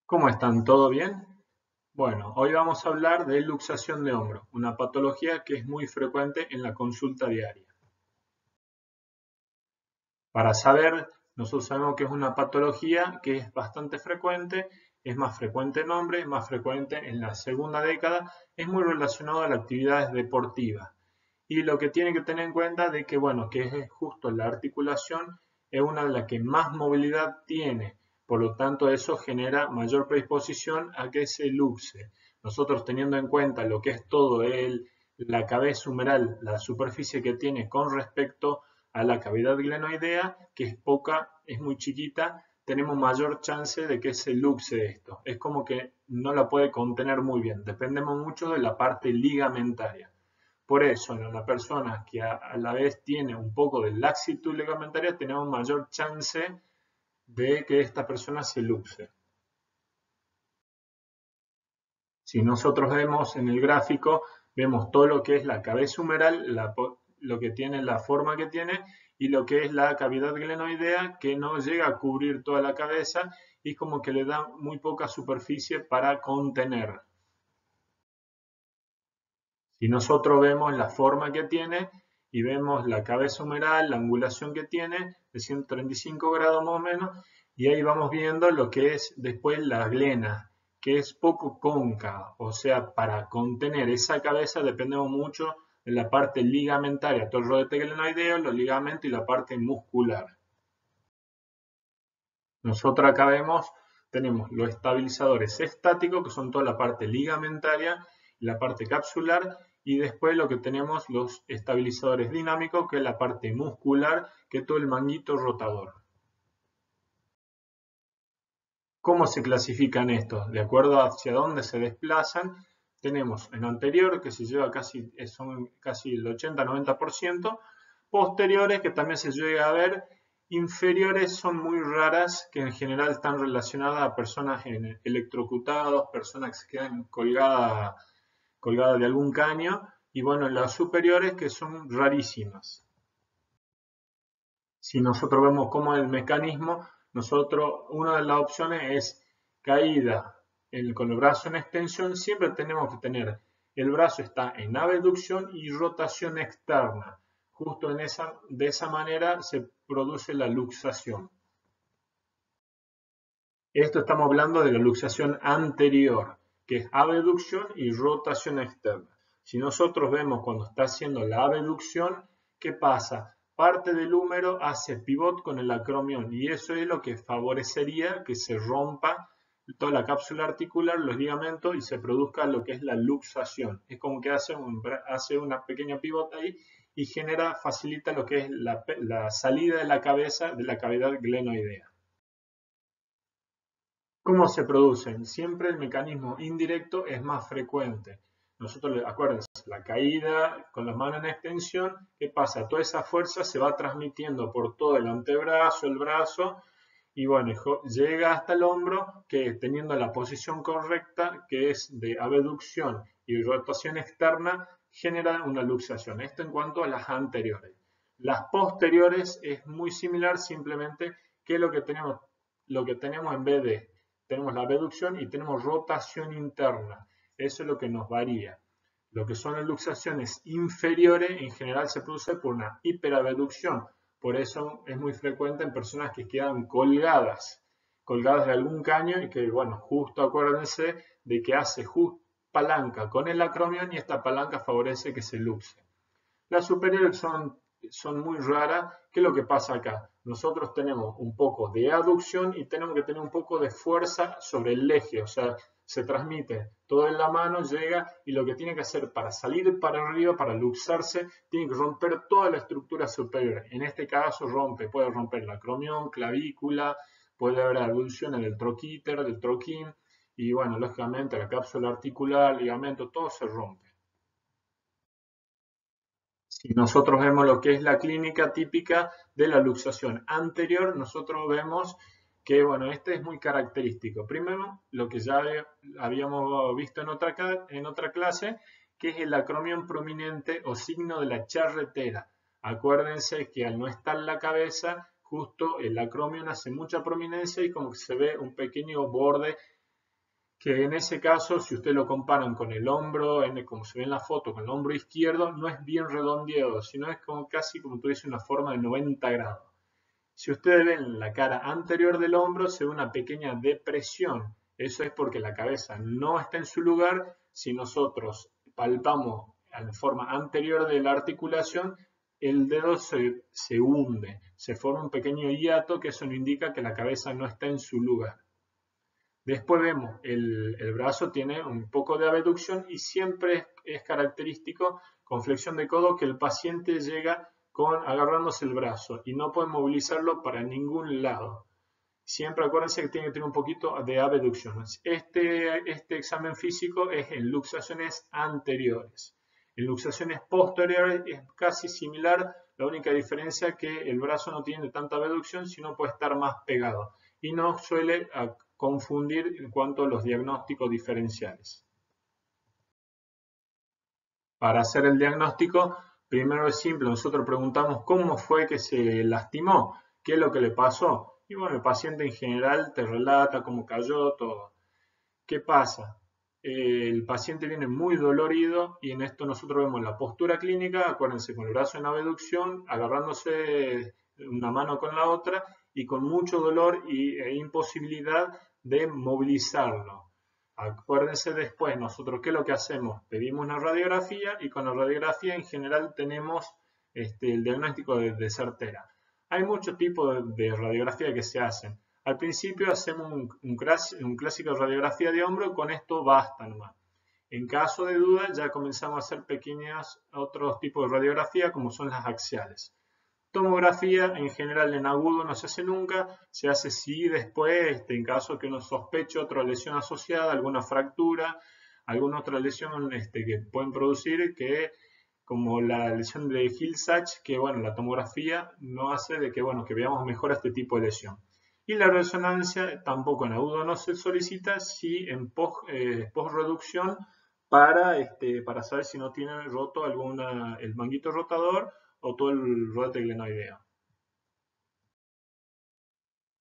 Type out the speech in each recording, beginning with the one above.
¿Cómo están? ¿Todo bien? Bueno, hoy vamos a hablar de luxación de hombro, una patología que es muy frecuente en la consulta diaria. Para saber, nosotros sabemos que es una patología que es bastante frecuente, es más frecuente en hombres, es más frecuente en la segunda década, es muy relacionado a las actividades deportivas. Y lo que tiene que tener en cuenta de que, bueno, que es justo la articulación es una de las que más movilidad tiene, por lo tanto eso genera mayor predisposición a que se luxe. Nosotros teniendo en cuenta lo que es todo la cabeza humeral, la superficie que tiene con respecto a la cavidad glenoidea, que es poca, es muy chiquita, tenemos mayor chance de que se luxe esto. Es como que no la puede contener muy bien, dependemos mucho de la parte ligamentaria. Por eso, en una persona que a la vez tiene un poco de laxitud ligamentaria, tenemos mayor chance de que esta persona se luxe. Si nosotros vemos en el gráfico, vemos todo lo que es la cabeza humeral, lo que tiene, la forma que tiene, y lo que es la cavidad glenoidea, que no llega a cubrir toda la cabeza y como que le da muy poca superficie para contener. Si nosotros vemos la forma que tiene y vemos la cabeza humeral, la angulación que tiene, de 135 grados más o menos, y ahí vamos viendo lo que es después la glena, que es poco cóncava, o sea, para contener esa cabeza dependemos mucho de la parte ligamentaria, todo el rodete glenoideo, los ligamentos y la parte muscular. Nosotros acá tenemos los estabilizadores estáticos, que son toda la parte ligamentaria, la parte capsular, y después lo que tenemos los estabilizadores dinámicos, que es la parte muscular, que es todo el manguito rotador. ¿Cómo se clasifican estos? De acuerdo hacia dónde se desplazan, tenemos en anterior, que se lleva son casi el 80-90%, posteriores, que también se llega a ver, inferiores son muy raras, que en general están relacionadas a personas electrocutadas, personas que se quedan colgadas de algún caño, y bueno, las superiores que son rarísimas. Si nosotros vemos cómo es el mecanismo, una de las opciones es caída con el brazo en extensión. Siempre tenemos que tener el brazo está en abducción y rotación externa. Justo de esa manera se produce la luxación. Esto estamos hablando de la luxación anterior, que es abducción y rotación externa. Si nosotros vemos cuando está haciendo la abducción, ¿qué pasa? Parte del húmero hace pivot con el acromión y eso es lo que favorecería que se rompa toda la cápsula articular, los ligamentos y se produzca lo que es la luxación. Es como que hace una pequeña pivot ahí y facilita lo que es la salida de la cabeza de la cavidad glenoidea. ¿Cómo se producen? Siempre el mecanismo indirecto es más frecuente. Nosotros, acuérdense, la caída con las manos en extensión, ¿qué pasa? Toda esa fuerza se va transmitiendo por todo el antebrazo, el brazo, y bueno, llega hasta el hombro, que teniendo la posición correcta, que es de abducción y rotación externa, genera una luxación. Esto en cuanto a las anteriores. Las posteriores es muy similar, simplemente que lo que tenemos en vez de tenemos la abducción y tenemos rotación interna. Eso es lo que nos varía. Lo que son las luxaciones inferiores en general se produce por una hiperabducción. Por eso es muy frecuente en personas que quedan colgadas de algún caño y que, bueno, justo acuérdense de que hace palanca con el acromión y esta palanca favorece que se luxe. Las superiores son muy raras. ¿Qué es lo que pasa acá? Nosotros tenemos un poco de aducción y tenemos que tener un poco de fuerza sobre el eje, o sea, se transmite todo en la mano, llega y lo que tiene que hacer para salir para arriba, para luxarse, tiene que romper toda la estructura superior. En este caso puede romper la acromión, clavícula, puede haber abducciones del troquíter, del troquín y bueno, lógicamente la cápsula articular, ligamento, todo se rompe. Si nosotros vemos lo que es la clínica típica de la luxación anterior, nosotros vemos que, bueno, este es muy característico. Primero, lo que ya habíamos visto en otra clase, que es el acromión prominente o signo de la charretera. Acuérdense que al no estar la cabeza, justo el acromión hace mucha prominencia y como que se ve un pequeño borde que en ese caso, si ustedes lo comparan con el hombro, como se ve en la foto, con el hombro izquierdo, no es bien redondeado, sino es como casi como tuviese una forma de 90 grados. Si ustedes ven la cara anterior del hombro, se ve una pequeña depresión. Eso es porque la cabeza no está en su lugar. Si nosotros palpamos en forma anterior de la articulación, el dedo se hunde, se forma un pequeño hiato, que eso nos indica que la cabeza no está en su lugar. Después vemos el brazo tiene un poco de abducción y siempre es característico con flexión de codo que el paciente llega agarrándose el brazo y no puede movilizarlo para ningún lado. Siempre acuérdense que tiene que tener un poquito de abducción. Este examen físico es en luxaciones anteriores. En luxaciones posteriores es casi similar, la única diferencia es que el brazo no tiene tanta abducción, sino puede estar más pegado y no suele confundir en cuanto a los diagnósticos diferenciales. Para hacer el diagnóstico, primero es simple, nosotros preguntamos cómo fue que se lastimó, qué es lo que le pasó. Y bueno, el paciente en general te relata cómo cayó, todo. ¿Qué pasa? El paciente viene muy dolorido y en esto nosotros vemos la postura clínica, acuérdense, con el brazo en abducción, agarrándose una mano con la otra y con mucho dolor e imposibilidad de movilizarlo. Acuérdense después, nosotros qué es lo que hacemos, pedimos una radiografía y con la radiografía en general tenemos el diagnóstico de certera. Hay muchos tipos de radiografía que se hacen. Al principio hacemos un clásico radiografía de hombro, con esto basta nomás. En caso de duda ya comenzamos a hacer pequeños otros tipos de radiografía como son las axiales. Tomografía en general en agudo no se hace nunca, se hace sí después, en caso que uno sospeche otra lesión asociada, alguna fractura, alguna otra lesión que pueden producir, que como la lesión de Hill-Sachs, que bueno, la tomografía no hace de que, bueno, que veamos mejor este tipo de lesión. Y la resonancia tampoco en agudo no se solicita, sí en post-reducción para saber si no tiene roto el manguito rotador o todo el rodete glenoideo.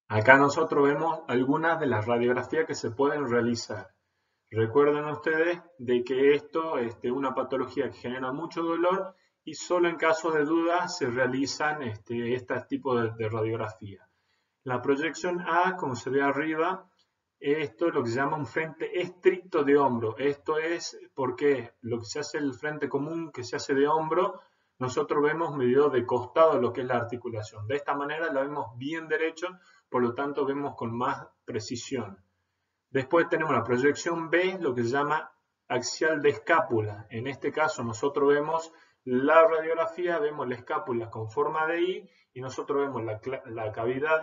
Acá nosotros vemos algunas de las radiografías que se pueden realizar. Recuerden ustedes de que esto es una patología que genera mucho dolor y solo en caso de duda se realizan este tipo de radiografía. La proyección A, como se ve arriba, esto es lo que se llama un frente estricto de hombro. Esto es porque lo que se hace el frente común que se hace de hombro, nosotros vemos medido de costado lo que es la articulación. De esta manera la vemos bien derecho, por lo tanto vemos con más precisión. Después tenemos la proyección B, lo que se llama axial de escápula. En este caso nosotros vemos la radiografía, vemos la escápula con forma de I y nosotros vemos la cavidad,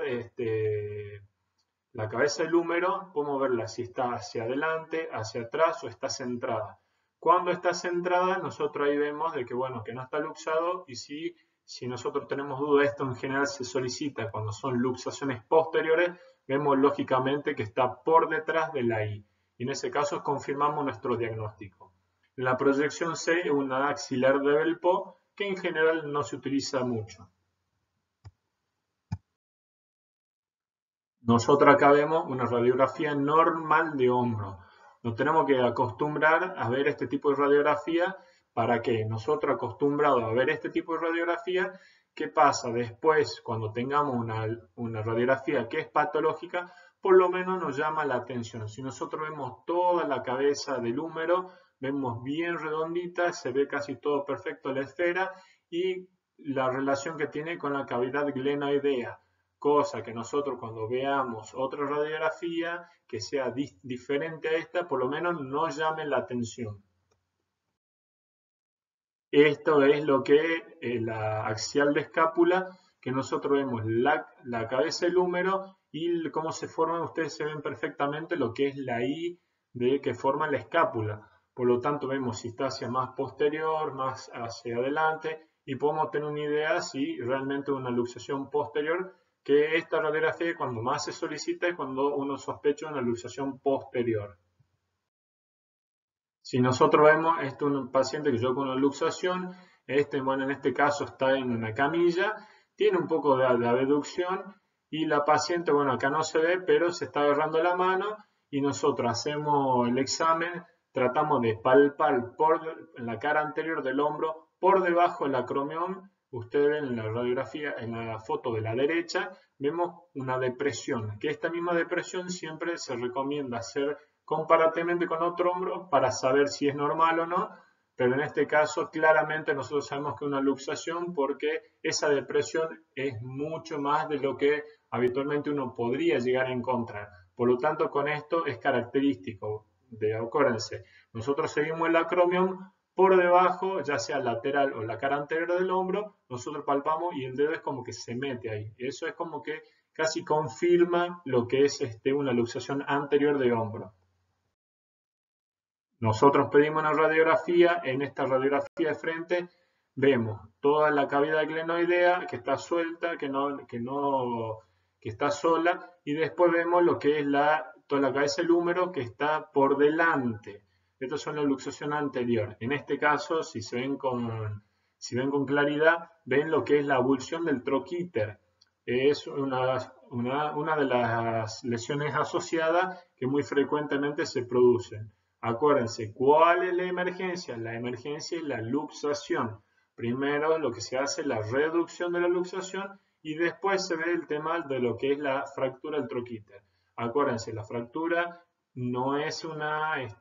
la cabeza del húmero, podemos verla si está hacia adelante, hacia atrás o está centrada. Cuando está centrada, nosotros ahí vemos de que, bueno, que no está luxado y si nosotros tenemos duda, esto en general se solicita cuando son luxaciones posteriores, vemos lógicamente que está por detrás de la I. Y en ese caso confirmamos nuestro diagnóstico. La proyección C es una axilar de Belpo que en general no se utiliza mucho. Nosotros acá vemos una radiografía normal de hombro. Nos tenemos que acostumbrar a ver este tipo de radiografía. ¿Para qué? Nosotros acostumbrados a ver este tipo de radiografía, ¿qué pasa? Después, cuando tengamos una radiografía que es patológica, por lo menos nos llama la atención. Si nosotros vemos toda la cabeza del húmero, vemos bien redondita, se ve casi todo perfecto la esfera y la relación que tiene con la cavidad glenoidea. Cosa que nosotros cuando veamos otra radiografía que sea diferente a esta, por lo menos nos llame la atención. Esto es lo que la axial de escápula, que nosotros vemos la cabeza del húmero y cómo se forma, ustedes se ven perfectamente lo que es la I que forma la escápula. Por lo tanto vemos si está hacia más posterior, más hacia adelante y podemos tener una idea si realmente una luxación posterior, que esta radiografía cuando más se solicita es cuando uno sospecha una luxación posterior. Si nosotros vemos, este es un paciente que llegó con una luxación, bueno, en este caso está en una camilla, tiene un poco de abducción y la paciente, bueno, acá no se ve, pero se está agarrando la mano y nosotros hacemos el examen, tratamos de palpar en la cara anterior del hombro, por debajo del acromión. Ustedes ven en la radiografía, en la foto de la derecha, vemos una depresión, que esta misma depresión siempre se recomienda hacer comparativamente con otro hombro para saber si es normal o no, pero en este caso claramente nosotros sabemos que es una luxación porque esa depresión es mucho más de lo que habitualmente uno podría llegar a encontrar. Por lo tanto, con esto es característico acuérdense, nosotros seguimos el acromion por debajo, ya sea lateral o la cara anterior del hombro, nosotros palpamos y el dedo es como que se mete ahí. Eso es como que casi confirma lo que es una luxación anterior de hombro. Nosotros pedimos una radiografía, en esta radiografía de frente vemos toda la cavidad glenoidea que está suelta, que está sola, y después vemos lo que es toda la cabeza del húmero que está por delante. Estas son la luxación anterior. En este caso, si ven con claridad, ven lo que es la abulsión del troquíter. Es una de las lesiones asociadas que muy frecuentemente se producen. Acuérdense, ¿cuál es la emergencia? La emergencia es la luxación. Primero lo que se hace es la reducción de la luxación y después se ve el tema de lo que es la fractura del troquíter. Acuérdense, la fractura no es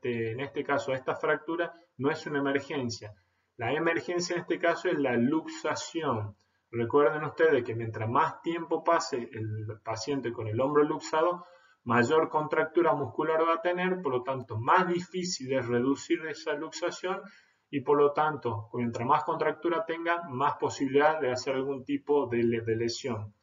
en este caso, esta fractura no es una emergencia. La emergencia en este caso es la luxación. Recuerden ustedes que mientras más tiempo pase el paciente con el hombro luxado, mayor contractura muscular va a tener, por lo tanto, más difícil es reducir esa luxación y por lo tanto, mientras más contractura tenga, más posibilidad de hacer algún tipo de lesión.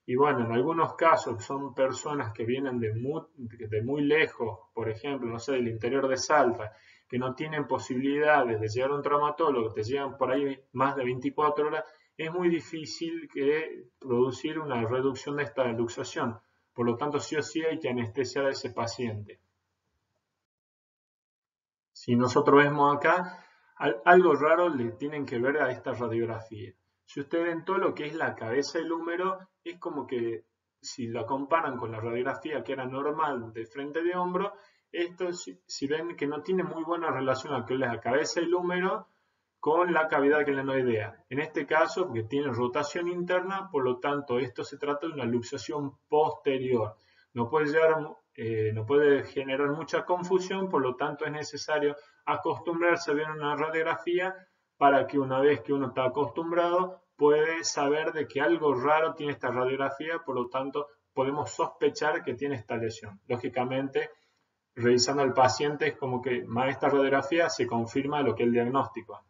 Y bueno, en algunos casos son personas que vienen de muy lejos, por ejemplo, no sé, del interior de Salta, que no tienen posibilidades de llegar a un traumatólogo, te llegan por ahí más de 24 horas, es muy difícil producir una reducción de esta luxación. Por lo tanto, sí o sí hay que anestesiar a ese paciente. Si nosotros vemos acá, algo raro le tienen que ver a esta radiografía. Si ustedes ven todo lo que es la cabeza del húmero, es como que si la comparan con la radiografía que era normal de frente de hombro, esto si ven que no tiene muy buena relación a lo que es la cabeza del húmero con la cavidad glenoidea. En este caso, porque tiene rotación interna, por lo tanto, esto se trata de una luxación posterior. No puede generar mucha confusión, por lo tanto, es necesario acostumbrarse a ver una radiografía para que una vez que uno está acostumbrado, puede saber de que algo raro tiene esta radiografía, por lo tanto, podemos sospechar que tiene esta lesión. Lógicamente, revisando al paciente, es como que más esta radiografía se confirma lo que es el diagnóstico.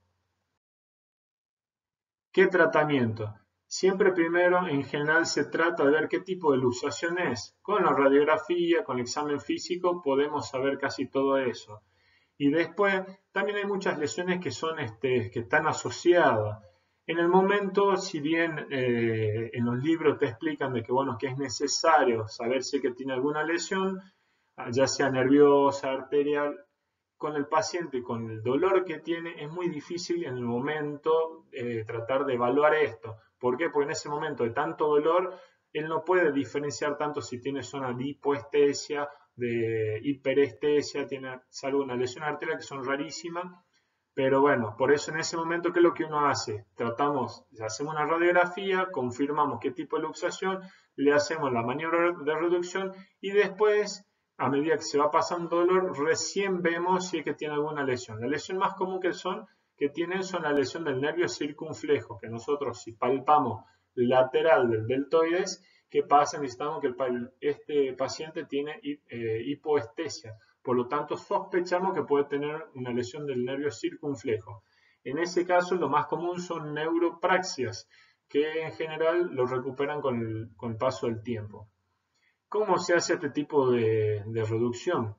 ¿Qué tratamiento? Siempre primero, en general, se trata de ver qué tipo de luxación es. Con la radiografía, con el examen físico, podemos saber casi todo eso. Y después, también hay muchas lesiones que están asociadas. En el momento, si bien en los libros te explican de que es necesario saber si que tiene alguna lesión, ya sea nerviosa, arterial, con el paciente, con el dolor que tiene, es muy difícil en el momento tratar de evaluar esto. ¿Por qué? Porque en ese momento de tanto dolor, él no puede diferenciar tanto si tiene zona de hipoestesia, de hiperestesia, salvo una lesión arterial que son rarísimas. Pero bueno, por eso en ese momento, ¿qué es lo que uno hace? Hacemos una radiografía, confirmamos qué tipo de luxación, le hacemos la maniobra de reducción y después, a medida que se va pasando dolor, recién vemos si es que tiene alguna lesión. La lesión más común que tienen son la lesión del nervio circunflejo, que nosotros si palpamos lateral del deltoides, ¿qué pasa? Necesitamos que este paciente tiene hipoestesia. Por lo tanto, sospechamos que puede tener una lesión del nervio circunflejo. En ese caso, lo más común son neuropraxias, que en general lo recuperan con el paso del tiempo. ¿Cómo se hace este tipo de reducción?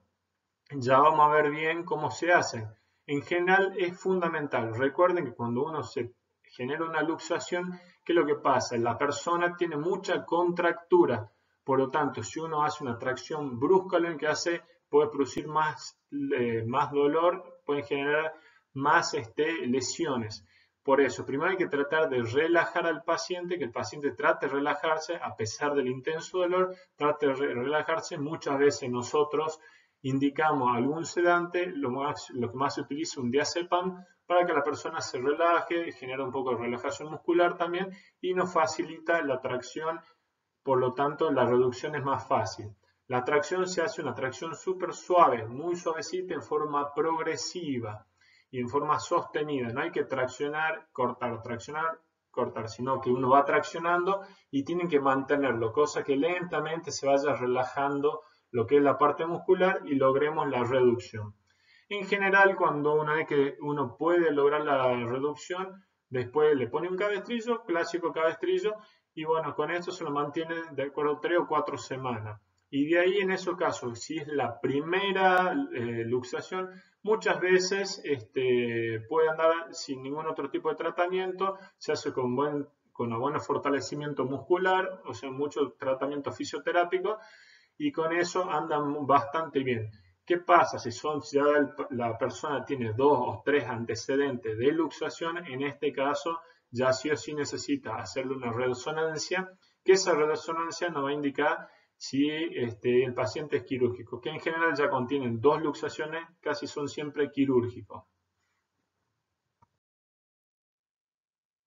Ya vamos a ver bien cómo se hacen. En general es fundamental. Recuerden que cuando uno se genera una luxación, ¿qué es lo que pasa? La persona tiene mucha contractura. Por lo tanto, si uno hace una tracción brusca, lo que hace puede producir más dolor, puede generar más lesiones. Por eso, primero hay que tratar de relajar al paciente, que el paciente trate de relajarse a pesar del intenso dolor, trate de relajarse. Muchas veces nosotros indicamos algún sedante, lo que más se utiliza un diazepam, para que la persona se relaje, genera un poco de relajación muscular también y nos facilita la tracción, por lo tanto la reducción es más fácil. La tracción se hace una tracción súper suave, muy suavecita, en forma progresiva y en forma sostenida. No hay que traccionar, cortar, sino que uno va traccionando y tienen que mantenerlo, cosa que lentamente se vaya relajando lo que es la parte muscular y logremos la reducción. En general, cuando una vez que uno puede lograr la reducción, después le pone un cabestrillo, clásico cabestrillo, y bueno, con esto se lo mantiene de acuerdo a 3 o 4 semanas. Y de ahí, en esos casos, si es la primera luxación, muchas veces puede andar sin ningún otro tipo de tratamiento, se hace con un buen fortalecimiento muscular, o sea, mucho tratamiento fisioterápico, y con eso andan bastante bien. ¿Qué pasa si ya la persona tiene 2 o 3 antecedentes de luxación? En este caso, ya sí o sí necesita hacerle una resonancia, que esa resonancia nos va a indicar si el paciente es quirúrgico, que en general ya contienen 2 luxaciones, casi son siempre quirúrgicos.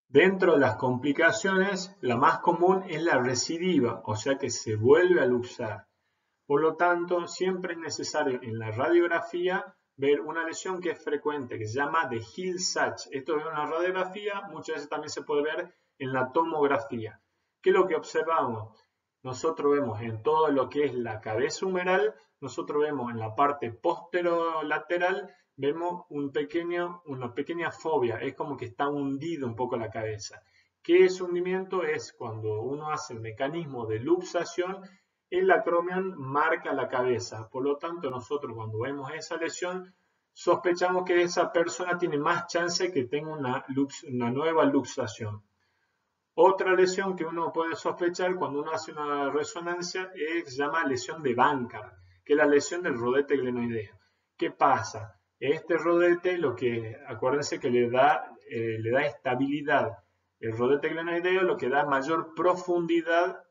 Dentro de las complicaciones, la más común es la recidiva, o sea que se vuelve a luxar. Por lo tanto, siempre es necesario en la radiografía ver una lesión que es frecuente, que se llama de Hill-Sachs. Esto es una radiografía, muchas veces también se puede ver en la tomografía. ¿Qué es lo que observamos? Nosotros vemos en todo lo que es la cabeza humeral, nosotros vemos en la parte posterolateral, vemos una pequeña fobia, es como que está hundido un poco la cabeza. ¿Qué es hundimiento? Es cuando uno hace el mecanismo de luxación, el acromion marca la cabeza. Por lo tanto, nosotros cuando vemos esa lesión, sospechamos que esa persona tiene más chance que tenga una nueva luxación. Otra lesión que uno puede sospechar cuando uno hace una resonancia se llama lesión de Bankart, que es la lesión del rodete glenoideo. ¿Qué pasa? Este rodete, acuérdense que le da estabilidad. El rodete glenoideo lo que da mayor profundidad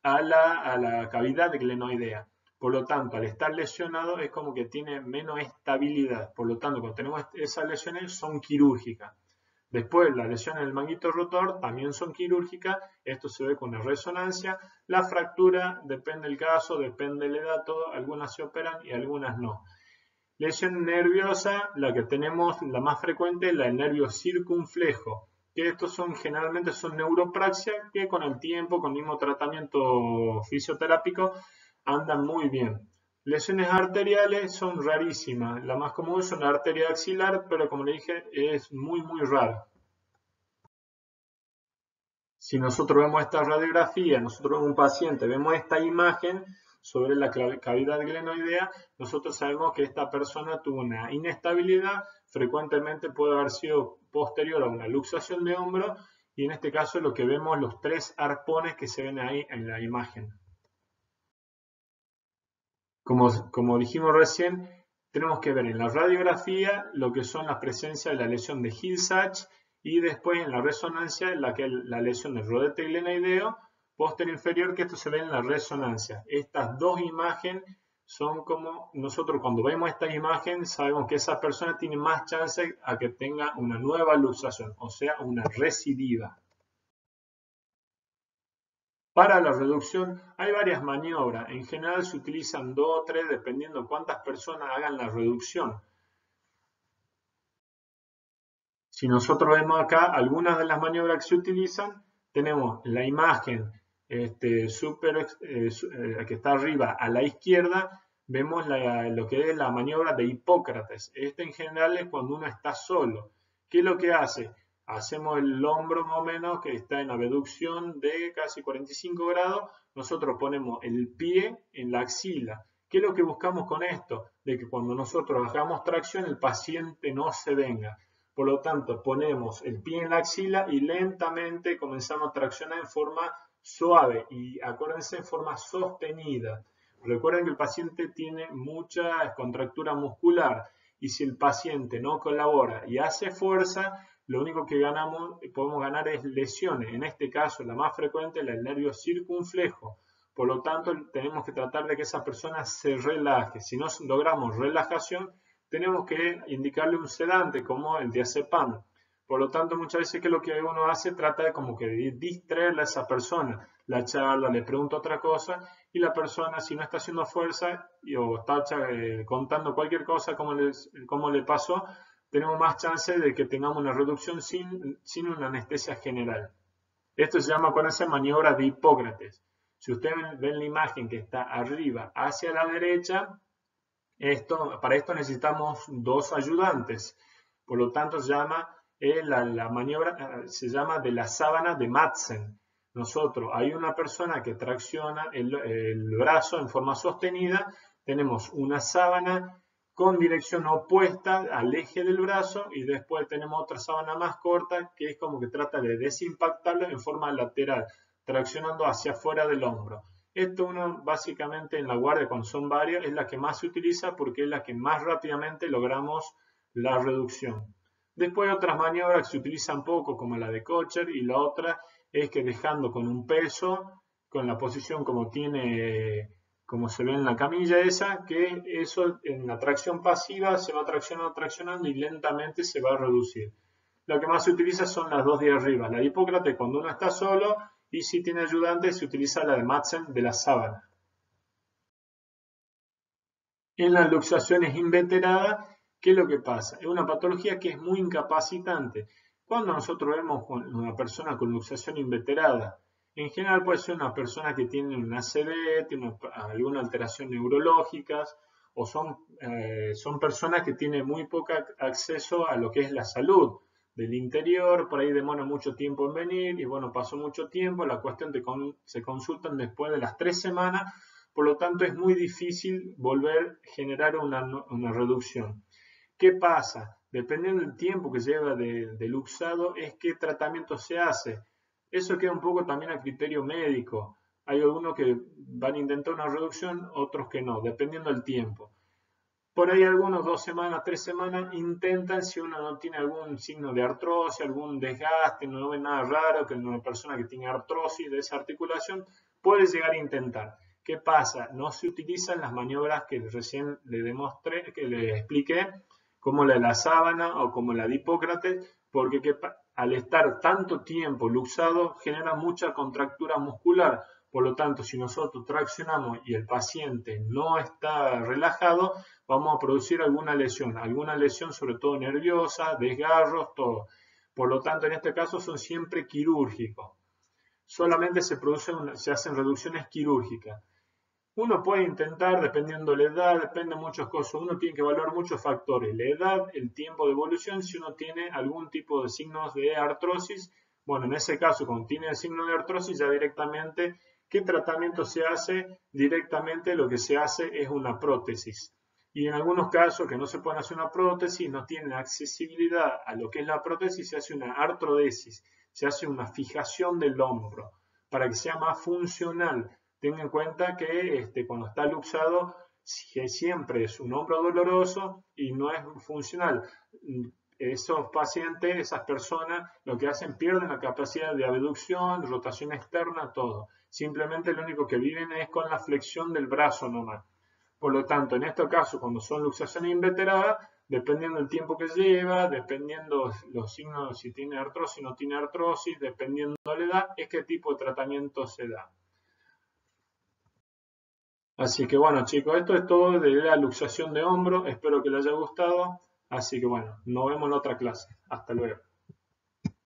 a la cavidad glenoidea. Por lo tanto, al estar lesionado es como que tiene menos estabilidad. Por lo tanto, cuando tenemos esas lesiones son quirúrgicas. Después, las lesiones del manguito rotor también son quirúrgicas. Esto se ve con la resonancia. La fractura, depende del caso, depende de la edad, todo. Algunas se operan y algunas no. Lesión nerviosa, la que tenemos, la más frecuente, es la del nervio circunflejo, que estos generalmente son neuropraxia, que con el tiempo, con el mismo tratamiento fisioterápico, andan muy bien. Lesiones arteriales son rarísimas, la más común son la arteria axilar, pero como le dije, es muy rara. Si nosotros vemos esta radiografía, nosotros vemos un paciente, vemos esta imagen sobre la cavidad glenoidea, nosotros sabemos que esta persona tuvo una inestabilidad, frecuentemente puede haber sido posterior a una luxación de hombro, y en este caso lo que vemos los 3 arpones que se ven ahí en la imagen. Como dijimos recién, tenemos que ver en la radiografía lo que son las presencias de la lesión de Hill-Sachs y después en la resonancia la lesión del rodete glenoideo posterior inferior, que esto se ve en la resonancia. Estas dos imágenes son como nosotros cuando vemos esta imagen sabemos que esa persona tiene más chance a que tenga una nueva luxación, o sea, una recidiva. Para la reducción hay varias maniobras, en general se utilizan 2 o 3 dependiendo cuántas personas hagan la reducción. Si nosotros vemos acá algunas de las maniobras que se utilizan, tenemos la imagen que está arriba a la izquierda, vemos lo que es la maniobra de Hipócrates. En general es cuando uno está solo. ¿Qué es lo que hace? Hacemos el hombro más o menos que está en abducción de casi 45 grados, nosotros ponemos el pie en la axila. ¿Qué es lo que buscamos con esto? De que cuando nosotros hagamos tracción el paciente no se venga. Por lo tanto, ponemos el pie en la axila y lentamente comenzamos a traccionar en forma suave y acuérdense en forma sostenida. Recuerden que el paciente tiene mucha contractura muscular y si el paciente no colabora y hace fuerza, lo único que podemos ganar es lesiones. En este caso, la más frecuente es el nervio circunflejo. Por lo tanto, tenemos que tratar de que esa persona se relaje. Si no logramos relajación, tenemos que indicarle un sedante como el diazepam. Por lo tanto, muchas veces que lo que uno hace, trata de como que distraerle a esa persona. La charla, le pregunta otra cosa y la persona, si no está haciendo fuerza o está contando cualquier cosa como le pasó, tenemos más chance de que tengamos una reducción sin una anestesia general. Esto se llama, acuérdense, maniobra de Hipócrates. Si ustedes ven la imagen que está arriba hacia la derecha, para esto necesitamos dos ayudantes. Por lo tanto, la maniobra se llama de la sábana de Madsen. Hay una persona que tracciona el brazo en forma sostenida, tenemos una sábana con dirección opuesta al eje del brazo y después tenemos otra sábana más corta que es como que trata de desimpactarlo en forma lateral, traccionando hacia afuera del hombro. Esto uno básicamente en la guardia cuando son varias es la que más se utiliza porque es la que más rápidamente logramos la reducción. Después hay otras maniobras que se utilizan poco como la de Kocher y la otra es que dejando con un peso, con la posición como se ve en la camilla esa, que eso en la tracción pasiva se va traccionando y lentamente se va a reducir. Lo que más se utiliza son las dos de arriba, la de Hipócrates cuando uno está solo y si tiene ayudante se utiliza la de Madsen de la sábana. En las luxaciones inveteradas, ¿qué es lo que pasa? Es una patología que es muy incapacitante. Cuando nosotros vemos una persona con luxación inveterada, en general puede ser una persona que tiene una ACV, tiene alguna alteración neurológica, o son personas que tienen muy poco acceso a lo que es la salud del interior, por ahí demora mucho tiempo en venir, y bueno, pasó mucho tiempo, la cuestión se consultan después de las 3 semanas, por lo tanto es muy difícil volver a generar una reducción. ¿Qué pasa? Dependiendo del tiempo que lleva de luxado, es qué tratamiento se hace. Eso queda un poco también a criterio médico. Hay algunos que van a intentar una reducción, otros que no, dependiendo del tiempo. Por ahí algunos 2 semanas, 3 semanas intentan, si uno no tiene algún signo de artrosis, algún desgaste, no ve nada raro, que una persona que tiene artrosis de esa articulación, puede llegar a intentar. ¿Qué pasa? No se utilizan las maniobras que recién le demostré, que le expliqué, como la de la sábana o como la de Hipócrates, porque al estar tanto tiempo luxado genera mucha contractura muscular. Por lo tanto, si nosotros traccionamos y el paciente no está relajado, vamos a producir alguna lesión sobre todo nerviosa, desgarros, todo. Por lo tanto, en este caso son siempre quirúrgicos. Solamente se hacen reducciones quirúrgicas. Uno puede intentar, dependiendo de la edad, depende de muchas cosas. Uno tiene que evaluar muchos factores. La edad, el tiempo de evolución, si uno tiene algún tipo de signos de artrosis. Bueno, en ese caso, cuando tiene el signo de artrosis, ya directamente, ¿qué tratamiento se hace? Directamente lo que se hace es una prótesis. Y en algunos casos que no se pueden hacer una prótesis, no tienen accesibilidad a lo que es la prótesis, se hace una artrodesis, se hace una fijación del hombro para que sea más funcional. Tengan en cuenta que cuando está luxado siempre es un hombro doloroso y no es funcional. Esos pacientes, esas personas, lo que hacen pierden la capacidad de abducción, rotación externa, todo. Simplemente lo único que viven es con la flexión del brazo nomás. Por lo tanto, en este caso, cuando son luxaciones inveteradas, dependiendo del tiempo que lleva, dependiendo los signos, si tiene artrosis o no tiene artrosis, dependiendo de la edad, es qué tipo de tratamiento se da. Así que bueno chicos, esto es todo de la luxación de hombro, espero que les haya gustado, así que bueno, nos vemos en otra clase, hasta luego.